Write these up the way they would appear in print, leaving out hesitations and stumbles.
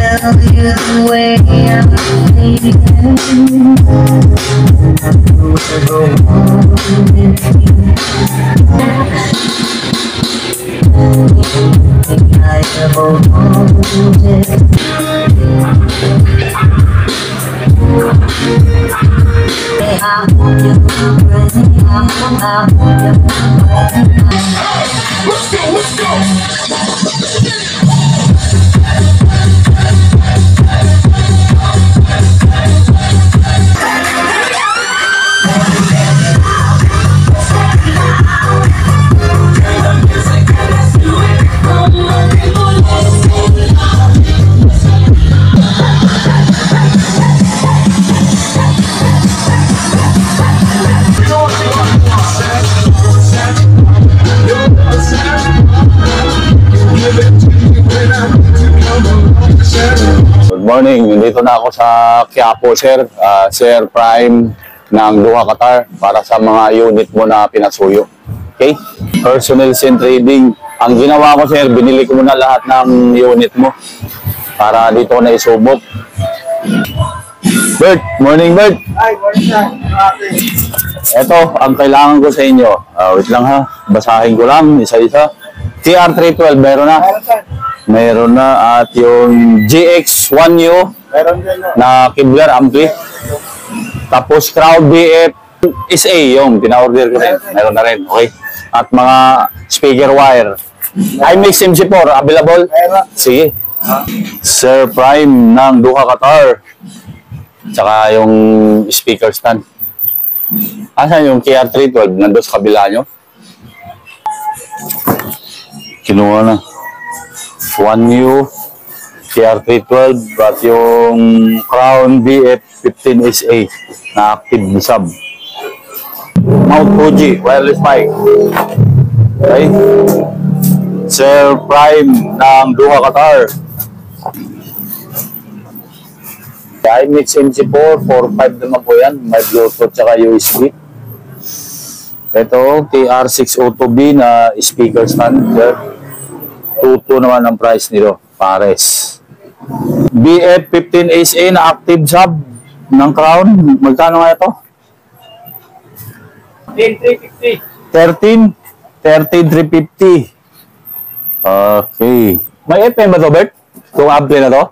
tell you the way I'm feeling. Whoever wanted you, anything I ever wanted. I hope you're ready. I hope you're ready. Let's go, let's go. Good morning, dito na ako sa Quiapo, sir. Sir Prime ng Duha Qatar para sa mga unit mo na pinasuyo. Okay? Personnel and trading. Ang ginawa ko, sir, binili ko muna lahat ng unit mo para dito ko na isubok. Bert, morning Bert. Ay, morning sir. Ito, ang kailangan ko sa inyo. Wait lang ha, basahin ko lang isa-isa. TR312, meron na? Meron sir. Meron na, at yung GX1U Meron din no. na Kibler ampli. Tapos Crowd BF SA yung pina-order ko rin. Meron na rin, okay. At mga speaker wire. iMix MC4 available? Meron. Sige. Sir Prime ng Duha Qatar. Tsaka yung speaker stand. Asan yung KR312? Nandun sa kabila nyo? Kinuha na. 1U, KR312, at yung Crown BF15SA na active sub. Mount Fuji, wireless mic. Okay. Sir Prime ng Duha Qatar. iMix MC4, 4.5 naman po yan. May Bluetooth tsaka USB. Ito, TR602B na speaker stand. 2.2 naman ang price nito, pares. BF15SA na active sub ng Crown. Magkano nga ito? 13,350. 13,350. Okay. May FM ba ito, Bert? Itong ampli na to?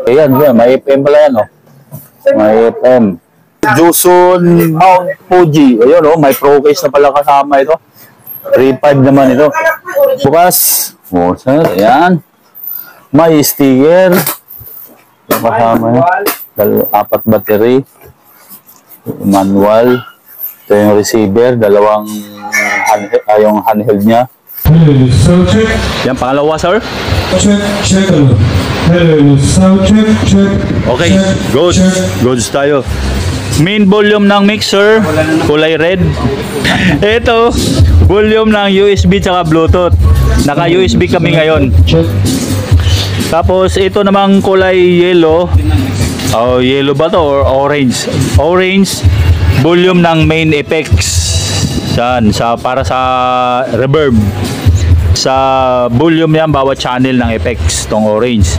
Ayan, may FM pala yan, oh. May FM. Juson Mount Fuji. Ayun, oh, may pro case na pala kasama ito. 3.5 naman ito. Bukas. Oh, sir, ayan. May sticker. Yung kasama yan. 4 battery. Manual. Ito yung receiver. Dalawang handheld, yung handheld niya. Hello, sound check. Yan, pangalawa, sir. Check, check. Hello, sound check, check. Okay, check, good. check. Goods tayo. Main volume ng mixer, kulay red. Ito, volume ng USB tsaka Bluetooth. Naka-USB kami ngayon. Check. Tapos ito namang kulay yellow. Oh, yellow ba to or orange? Orange, volume ng main effects. Yan, para sa reverb. Sa volume yan, bawat channel ng effects, tong orange.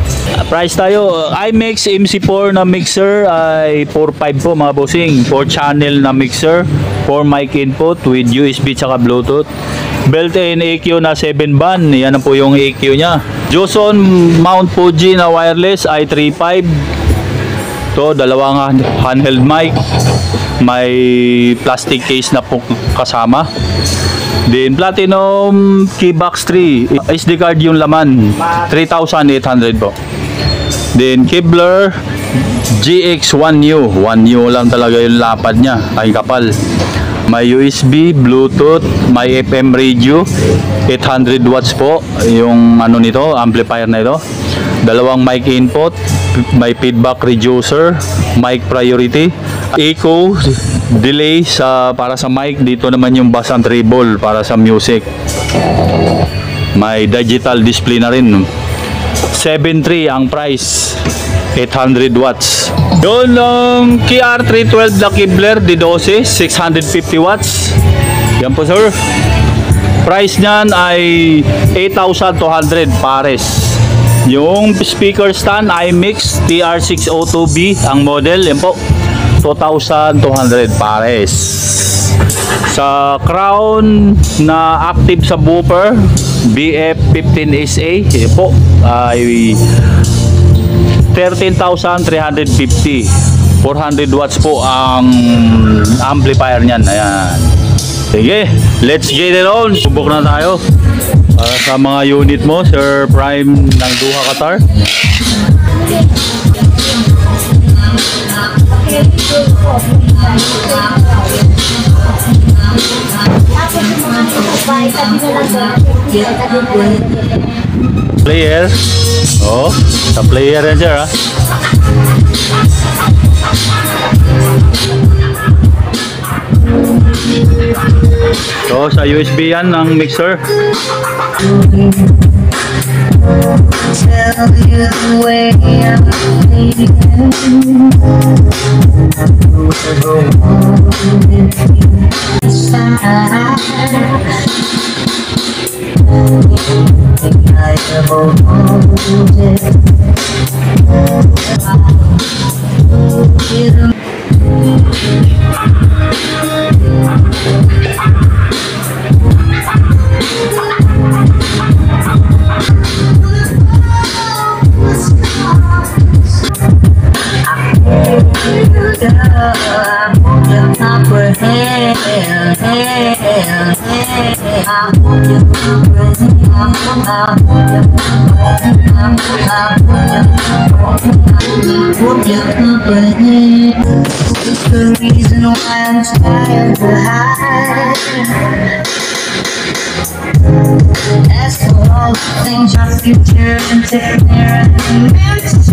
Price tayo, iMix MC4 na mixer ay 4.5 po mga bossing. 4 channel na mixer, 4 mic input with USB tsaka Bluetooth. Built-in EQ na 7 band, yan po yung EQ nya. Joson Mount Fuji na wireless i35. To, dalawang handheld mic. May plastic case na po kasama. Then Platinum Keybox 3 SD card yung laman 3,800 po. Then Kibler GX1U 1U lang talaga yung lapad nya, ay kapal. May USB, Bluetooth, may FM radio, 800 watts po yung ano nito, amplifier na ito. Dalawang mic input, may feedback reducer, mic priority, echo, delay para sa mic. Dito naman yung bass and treble para sa music. May digital display na rin. 7.3 ang price, 800 watts. Yun ang KR312 na Kibler D12, 650 watts. Yan po sir. Price nyan ay 8,200 pares. Yung speaker stand iMix TR602B ang model, yan po, 2,200 pares. Sa crown na active subwoofer BF15SA, yan po, ay 13,350. 400 watts po ang amplifier niyan. Ayan. Sige, let's get it on. Subok na tayo. Para sa mga unit mo, Sir Prime ng Duha Qatar. Player. Oh, sa player yan, sir, ha? So, sa USB yan ng mixer. Tell you the way I'm feeling. I have the reason why I'm trying to hide. As for all the things your future and take their dimensions.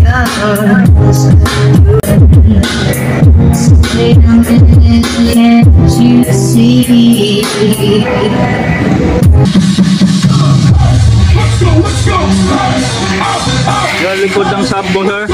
Wait a minute, can't you see? Yan, likod ng subwoofer.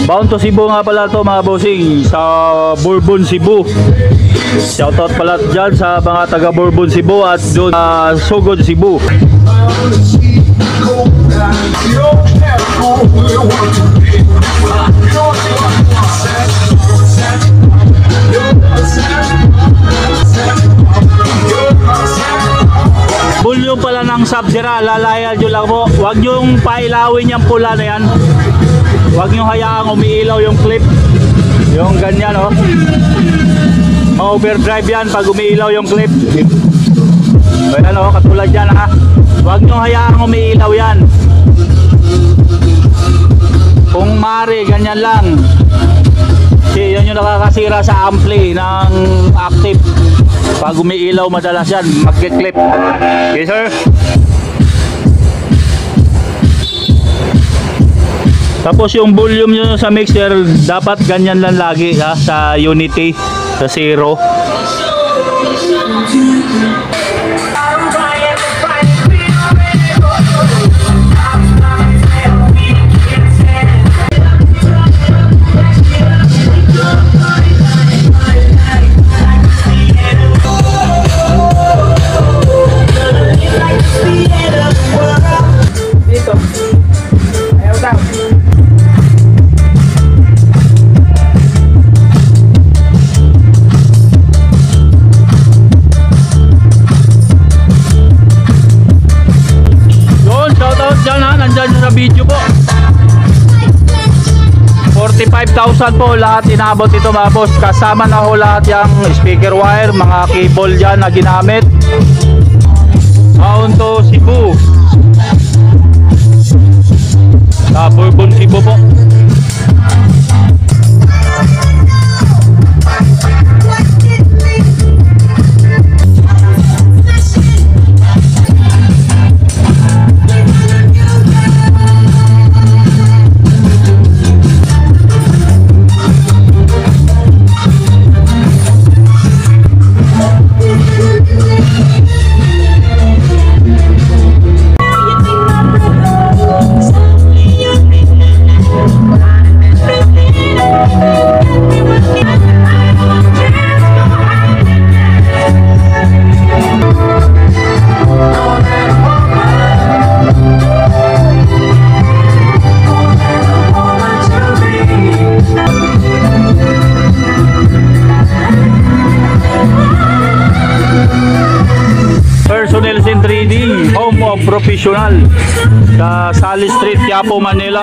Bound to Cebu nga pala to mga bossing, sa Bourbon, Cebu. Shoutout pala dyan sa mga taga Bourbon, Cebu at doon sa Sugod, Cebu. Volume pala ng Sub-Zero, lalayan nyo lang po. Huwag nyong pailawin yung pula na yan. Huwag nyo hayaang umiilaw yung clip. Yung ganyan, oh. Ma-overdrive yan pag umiilaw yung clip. Ayan, oh, katulad yan, ha. Huwag nyo hayaang umiilaw yan. maaari, ganyan lang. Kasi yan yung nakakasira sa ampli ng active. Pag umiilaw madalas yan, mag-clip. Okay, sir? Tapos yung volume nyo sa mixer, dapat ganyan lang lagi ha, sa unity, sa 0. Dito. Ayaw daw. Yun, shoutout dyan ha, nandyan sa video po. 45,000 po lahat inabot ito mga boss. Kasama na ho lahat yung speaker wire, mga cable dyan na ginamit. Sound to Cebu. Sa Bourbon Cebu po. Personnels in 3D, home of professional, sa Sally Street, Quiapo, Manila.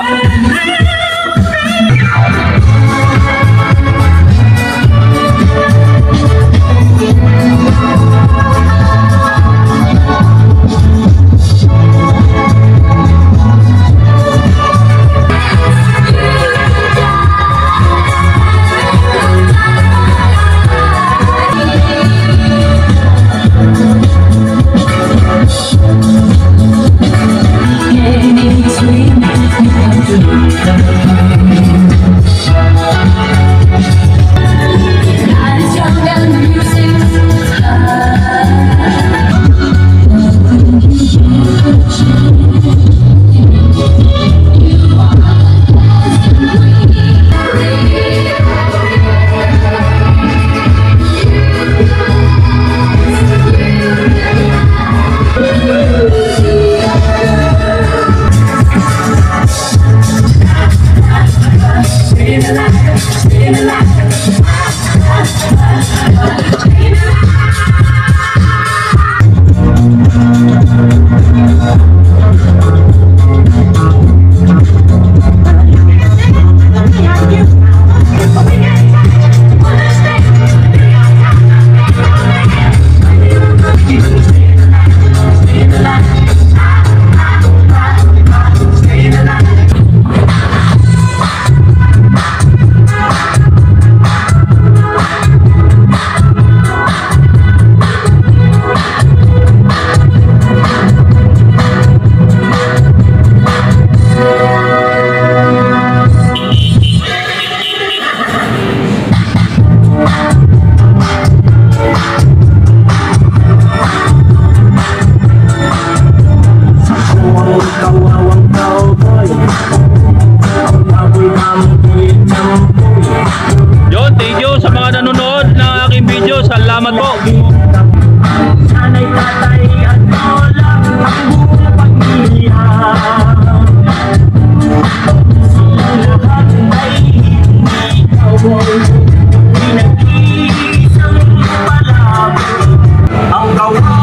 Yun, thank you sa mga nanonood ng aking video. Salamat po. Sana'y tatay at lola ang buong pamilya. Silang lahat ay hindi kawal, di nag-iisang palabot. Ang kawawa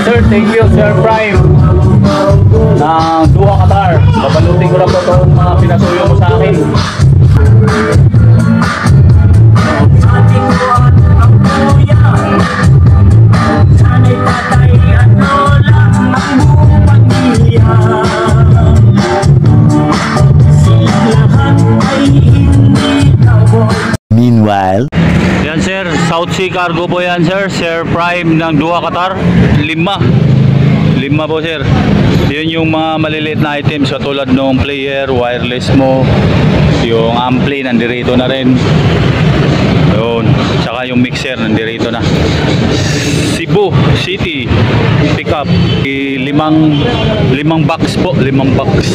Sir, thank you, Sir Prime ng Dua Qatar. Babalutin ko na po itong mga pinasuyo mo sa akin. ating buwan ang kuya. Yan sir, South Sea Cargo po yan sir. Sir Prime ng Doha, Qatar. 5 po sir. Yun yung mga maliliit na items katulad ng player, wireless mo, yung ampli nandirito na rin. Yun, tsaka yung mixer nandirito na. Cebu City pickup, 5 box po, 5 box.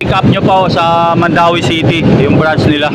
Pick up nyo po sa Mandawi City, yung branch nila.